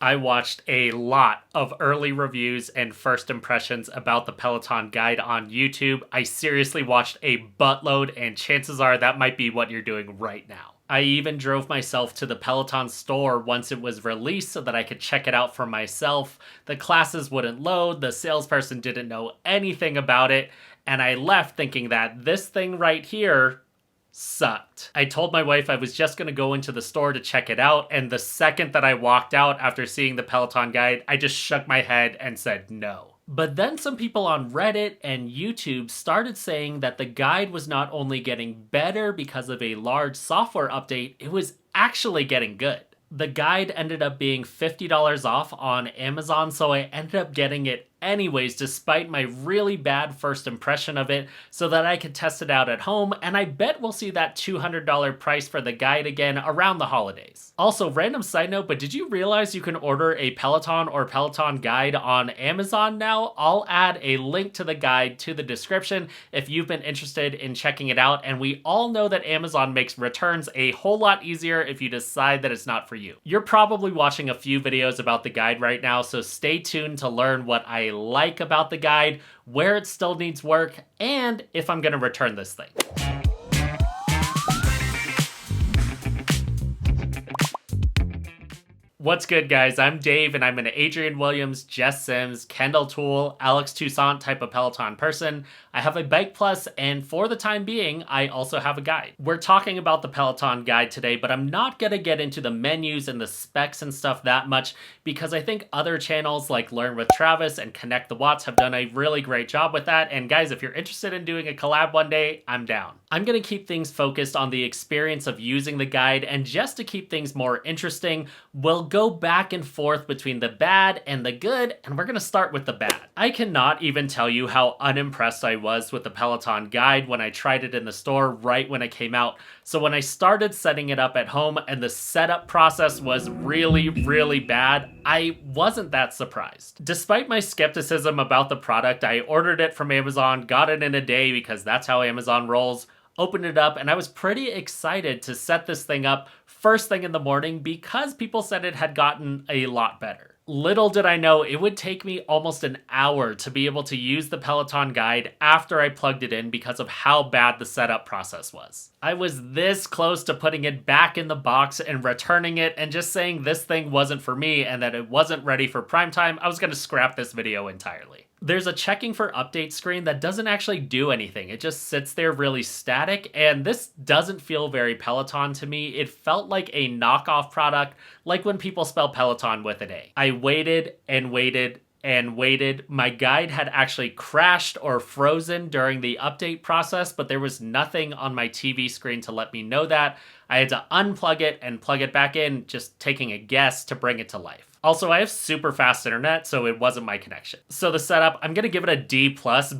I watched a lot of early reviews and first impressions about the Peloton Guide on YouTube. I seriously watched a buttload, and chances are that might be what you're doing right now. I even drove myself to the Peloton store once it was released so that I could check it out for myself. The classes wouldn't load, the salesperson didn't know anything about it, and I left thinking that this thing right here sucked. I told my wife I was just going to go into the store to check it out, and the second that I walked out after seeing the Peloton Guide, I just shook my head and said no. But then some people on Reddit and YouTube started saying that the guide was not only getting better because of a large software update, it was actually getting good. The guide ended up being $50 off on Amazon, so I ended up getting it anyways despite my really bad first impression of it so that I could test it out at home, and I bet we'll see that $200 price for the guide again around the holidays. Also, random side note, but did you realize you can order a Peloton or Peloton guide on Amazon now? I'll add a link to the guide to the description if you've been interested in checking it out, and we all know that Amazon makes returns a whole lot easier if you decide that it's not for you. You're probably watching a few videos about the guide right now, so stay tuned to learn what I like about the guide, where it still needs work, and if I'm gonna return this thing. What's good, guys? I'm Dave, and I'm an Adrian Williams, Jess Sims, Kendall Toole, Alex Toussaint type of Peloton person. I have a Bike Plus, and for the time being, I also have a guide. We're talking about the Peloton Guide today, but I'm not gonna get into the menus and the specs and stuff that much because I think other channels like Learn with Travis and Connect the Watts have done a really great job with that. And guys, if you're interested in doing a collab one day, I'm down. I'm gonna keep things focused on the experience of using the guide, and just to keep things more interesting, we'll go back and forth between the bad and the good, and we're gonna start with the bad. I cannot even tell you how unimpressed I was with the Peloton Guide when I tried it in the store right when it came out. So when I started setting it up at home and the setup process was really bad, I wasn't that surprised. Despite my skepticism about the product, I ordered it from Amazon, got it in a day because that's how Amazon rolls, opened it up, and I was pretty excited to set this thing up first thing in the morning because people said it had gotten a lot better. Little did I know it would take me almost an hour to be able to use the Peloton Guide after I plugged it in because of how bad the setup process was. I was this close to putting it back in the box and returning it and just saying this thing wasn't for me and that it wasn't ready for prime time. I was going to scrap this video entirely. There's a checking for update screen that doesn't actually do anything. It just sits there really static, and this doesn't feel very Peloton to me. It felt like a knockoff product, like when people spell Peloton with an A. I waited and waited and waited. My guide had actually crashed or frozen during the update process, but there was nothing on my TV screen to let me know that. I had to unplug it and plug it back in, just taking a guess to bring it to life. Also, I have super fast internet, so it wasn't my connection. So the setup, I'm gonna give it a D+,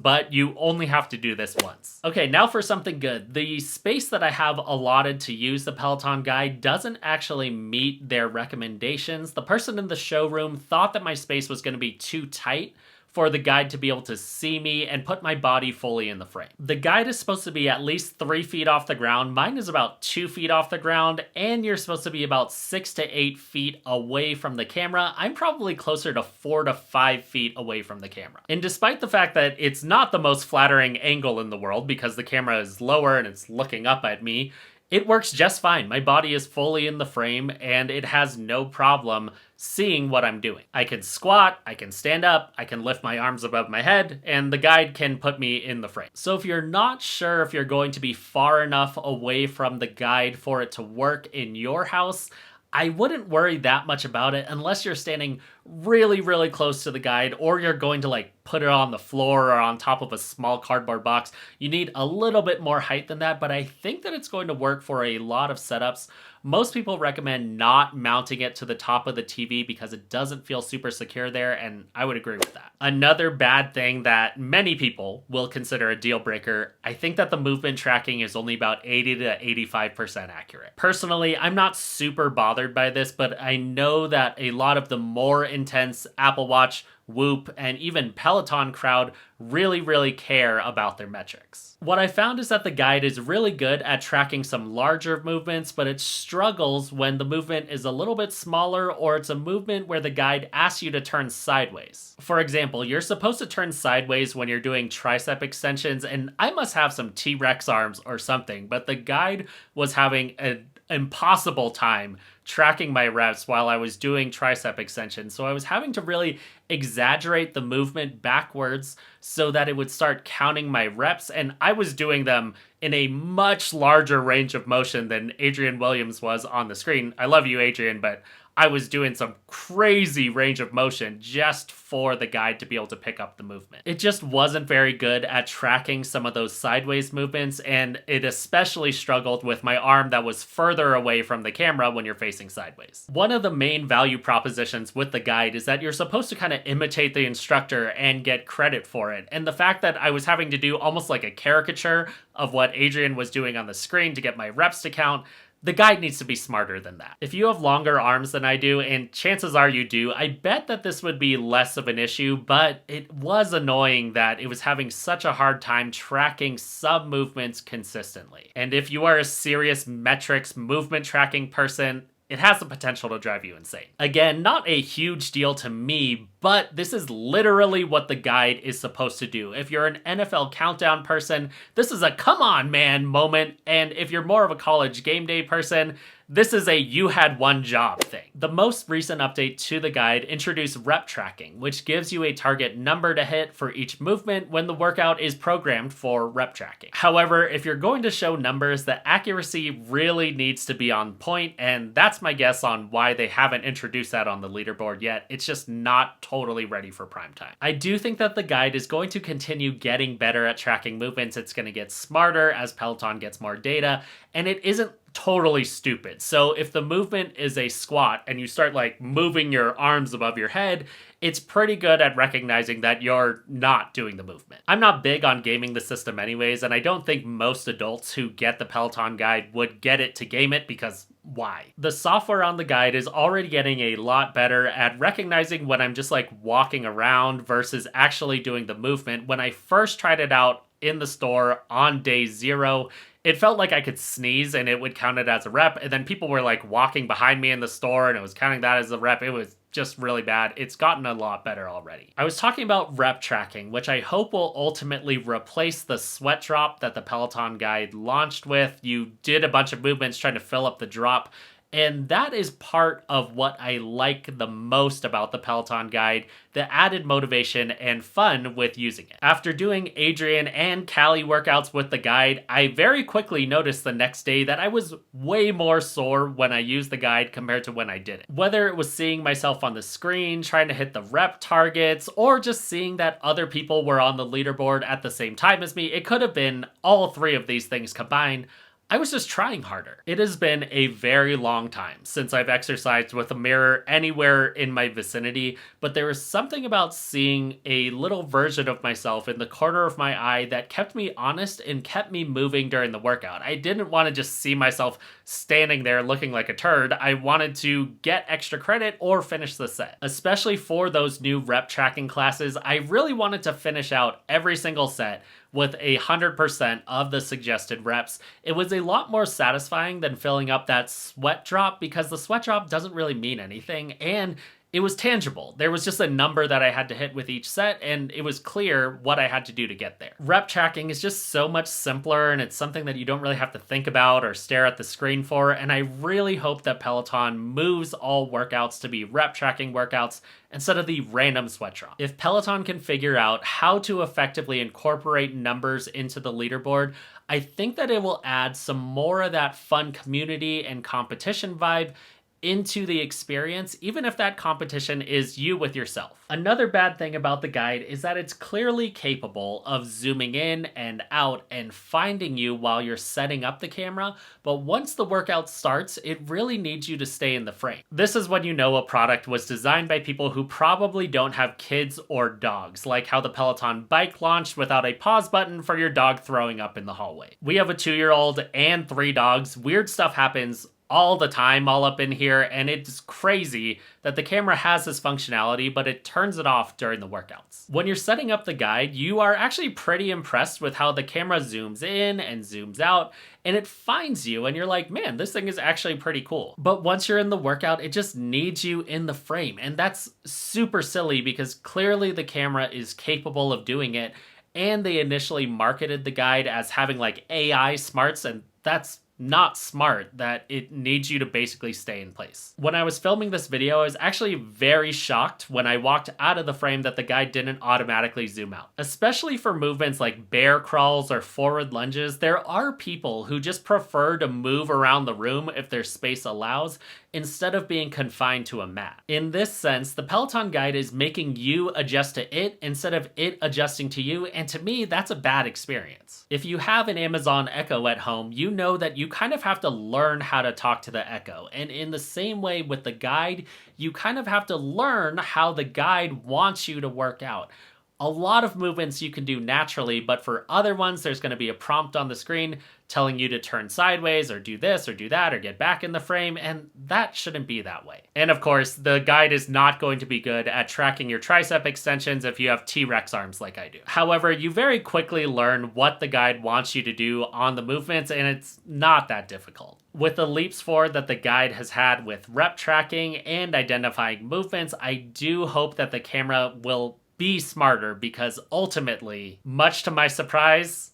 but you only have to do this once. Okay, now for something good. The space that I have allotted to use the Peloton Guide doesn't actually meet their recommendations. The person in the showroom thought that my space was gonna be too tight for the guide to be able to see me and put my body fully in the frame. The guide is supposed to be at least 3 feet off the ground. Mine is about 2 feet off the ground, and you're supposed to be about 6 to 8 feet away from the camera. I'm probably closer to 4 to 5 feet away from the camera. And despite the fact that it's not the most flattering angle in the world because the camera is lower and it's looking up at me, it works just fine. My body is fully in the frame and it has no problem seeing what I'm doing. I can squat, I can stand up, I can lift my arms above my head, and the guide can put me in the frame. So if you're not sure if you're going to be far enough away from the guide for it to work in your house, I wouldn't worry that much about it unless you're standing really close to the guide, or you're going to like put it on the floor or on top of a small cardboard box. You need a little bit more height than that, but I think that it's going to work for a lot of setups. Most people recommend not mounting it to the top of the TV because it doesn't feel super secure there, and I would agree with that. Another bad thing that many people will consider a deal breaker, I think that the movement tracking is only about 80 to 85% accurate. Personally, I'm not super bothered by this, but I know that a lot of the more intense Apple Watch Whoop, and even Peloton crowd really care about their metrics. What I found is that the guide is really good at tracking some larger movements, but it struggles when the movement is a little bit smaller or it's a movement where the guide asks you to turn sideways. For example, you're supposed to turn sideways when you're doing tricep extensions, and I must have some T-Rex arms or something, but the guide was having an impossible time tracking my reps while I was doing tricep extensions. So I was having to really exaggerate the movement backwards so that it would start counting my reps. And I was doing them in a much larger range of motion than Adrian Williams was on the screen. I love you, Adrian, but I was doing some crazy range of motion just for the guide to be able to pick up the movement. It just wasn't very good at tracking some of those sideways movements, and it especially struggled with my arm that was further away from the camera when you're facing sideways. One of the main value propositions with the guide is that you're supposed to kind of imitate the instructor and get credit for it. And the fact that I was having to do almost like a caricature of what Adrian was doing on the screen to get my reps to count, the guide needs to be smarter than that. If you have longer arms than I do, and chances are you do, I bet that this would be less of an issue, but it was annoying that it was having such a hard time tracking sub movements consistently. And if you are a serious metrics movement tracking person, it has the potential to drive you insane. Again, not a huge deal to me, but this is literally what the guide is supposed to do. If you're an NFL countdown person, this is a come on man moment, and if you're more of a college game day person, this is a you had one job thing. The most recent update to the guide introduced rep tracking, which gives you a target number to hit for each movement when the workout is programmed for rep tracking. However, if you're going to show numbers, the accuracy really needs to be on point, and that's my guess on why they haven't introduced that on the leaderboard yet. It's just not totally ready for prime time. I do think that the guide is going to continue getting better at tracking movements. It's going to get smarter as Peloton gets more data, and it isn't totally stupid. So if the movement is a squat and you start like moving your arms above your head, it's pretty good at recognizing that you're not doing the movement. I'm not big on gaming the system anyways, and I don't think most adults who get the Peloton guide would get it to game it, because why? The software on the guide is already getting a lot better at recognizing when I'm just like walking around versus actually doing the movement. When I first tried it out in the store on day 0, it felt like I could sneeze and it would count it as a rep. And then people were like walking behind me in the store and it was counting that as a rep. It was just really bad. It's gotten a lot better already. I was talking about rep tracking, which I hope will ultimately replace the sweat drop that the Peloton guide launched with. You did a bunch of movements trying to fill up the drop. And that is part of what I like the most about the Peloton guide, the added motivation and fun with using it. After doing Adrian and Callie workouts with the guide, I very quickly noticed the next day that I was way more sore when I used the guide compared to when I didn't. Whether it was seeing myself on the screen, trying to hit the rep targets, or just seeing that other people were on the leaderboard at the same time as me, it could have been all 3 of these things combined. I was just trying harder. It has been a very long time since I've exercised with a mirror anywhere in my vicinity, but there was something about seeing a little version of myself in the corner of my eye that kept me honest and kept me moving during the workout. I didn't want to just see myself standing there looking like a turd. I wanted to get extra credit or finish the set. Especially for those new rep tracking classes, I really wanted to finish out every single set with 100% of the suggested reps. It was a lot more satisfying than filling up that sweat drop, because the sweat drop doesn't really mean anything, and it was tangible. There was just a number that I had to hit with each set, and it was clear what I had to do to get there. Rep tracking is just so much simpler, and it's something that you don't really have to think about or stare at the screen for, and I really hope that Peloton moves all workouts to be rep tracking workouts instead of the random sweat drop. If Peloton can figure out how to effectively incorporate numbers into the leaderboard, I think that it will add some more of that fun community and competition vibe into the experience, even if that competition is you with yourself. Another bad thing about the guide is that it's clearly capable of zooming in and out and finding you while you're setting up the camera, but once the workout starts, it really needs you to stay in the frame. This is when you know a product was designed by people who probably don't have kids or dogs, like how the Peloton Bike launched without a pause button for your dog throwing up in the hallway. We have a 2-year-old and 3 dogs. Weird stuff happens all the time all up in here, and it's crazy that the camera has this functionality, but it turns it off during the workouts. When you're setting up the guide, you are actually pretty impressed with how the camera zooms in and zooms out, and it finds you, and you're like, man, this thing is actually pretty cool. But once you're in the workout, it just needs you in the frame, and that's super silly because clearly the camera is capable of doing it, and they initially marketed the guide as having like AI smarts, and that's not smart, that it needs you to basically stay in place. When I was filming this video, I was actually very shocked when I walked out of the frame that the guide didn't automatically zoom out. Especially for movements like bear crawls or forward lunges, there are people who just prefer to move around the room if their space allows, instead of being confined to a mat. In this sense, the Peloton guide is making you adjust to it instead of it adjusting to you, and to me, that's a bad experience. If you have an Amazon Echo at home, you know that you kind of have to learn how to talk to the Echo, and in the same way with the guide, you kind of have to learn how the guide wants you to work out. A lot of movements you can do naturally, but for other ones, there's going to be a prompt on the screen telling you to turn sideways or do this or do that or get back in the frame, and that shouldn't be that way. And of course, the guide is not going to be good at tracking your tricep extensions if you have T-Rex arms like I do. However, you very quickly learn what the guide wants you to do on the movements, and it's not that difficult. With the leaps forward that the guide has had with rep tracking and identifying movements, I do hope that the camera will be smarter, because ultimately, much to my surprise,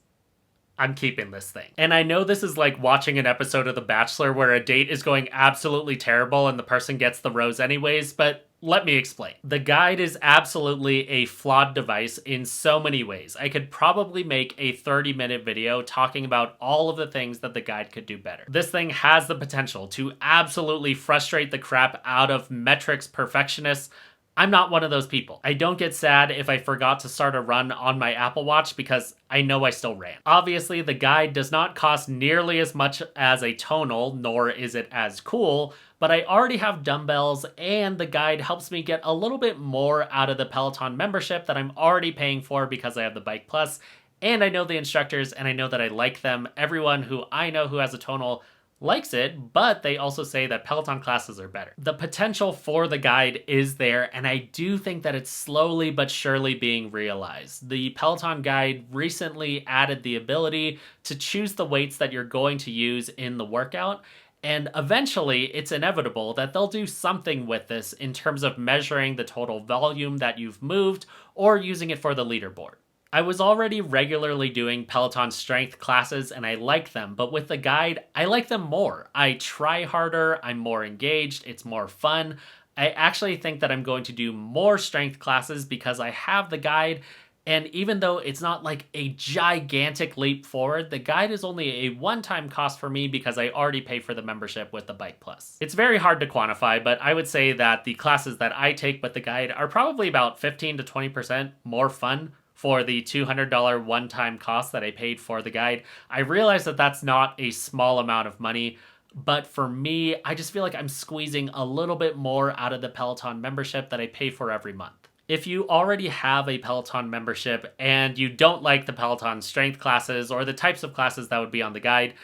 I'm keeping this thing. And I know this is like watching an episode of The Bachelor where a date is going absolutely terrible and the person gets the rose anyways, but let me explain. The guide is absolutely a flawed device in so many ways. I could probably make a 30-minute video talking about all of the things that the guide could do better. This thing has the potential to absolutely frustrate the crap out of metrics perfectionists. I'm not one of those people. I don't get sad if I forgot to start a run on my Apple Watch because I know I still ran. Obviously, the guide does not cost nearly as much as a tonal, nor is it as cool, but I already have dumbbells, and the guide helps me get a little bit more out of the Peloton membership that I'm already paying for because I have the Bike Plus, and I know the instructors, and I know that I like them. Everyone who I know who has a tonal likes it, but they also say that Peloton classes are better. The potential for the guide is there, and I do think that it's slowly but surely being realized. The Peloton guide recently added the ability to choose the weights that you're going to use in the workout, and eventually it's inevitable that they'll do something with this in terms of measuring the total volume that you've moved or using it for the leaderboard. I was already regularly doing Peloton Strength classes and I like them, but with the guide, I like them more. I try harder, I'm more engaged, it's more fun. I actually think that I'm going to do more strength classes because I have the guide, and even though it's not like a gigantic leap forward, the guide is only a one-time cost for me because I already pay for the membership with the Bike Plus. It's very hard to quantify, but I would say that the classes that I take with the guide are probably about 15 to 20% more fun for the $200 one-time cost that I paid for the guide. I realize that that's not a small amount of money, but for me, I just feel like I'm squeezing a little bit more out of the Peloton membership that I pay for every month. If you already have a Peloton membership and you don't like the Peloton Strength classes or the types of classes that would be on the guide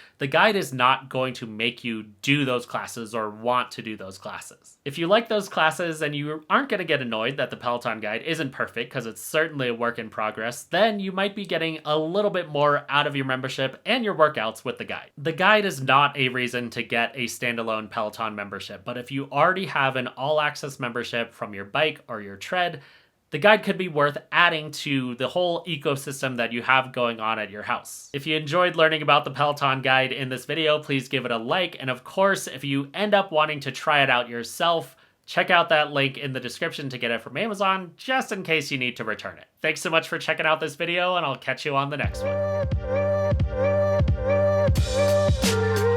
is not going to make you do those classes or want to do those classes. If you like those classes and you aren't going to get annoyed that the Peloton guide isn't perfect, because it's certainly a work in progress, then you might be getting a little bit more out of your membership and your workouts with the guide. The guide is not a reason to get a standalone Peloton membership, but if you already have an all-access membership from your bike or your tread, the guide could be worth adding to the whole ecosystem that you have going on at your house. If you enjoyed learning about the Peloton guide in this video, please give it a like. And of course, if you end up wanting to try it out yourself, check out that link in the description to get it from Amazon, just in case you need to return it. Thanks so much for checking out this video, and I'll catch you on the next one.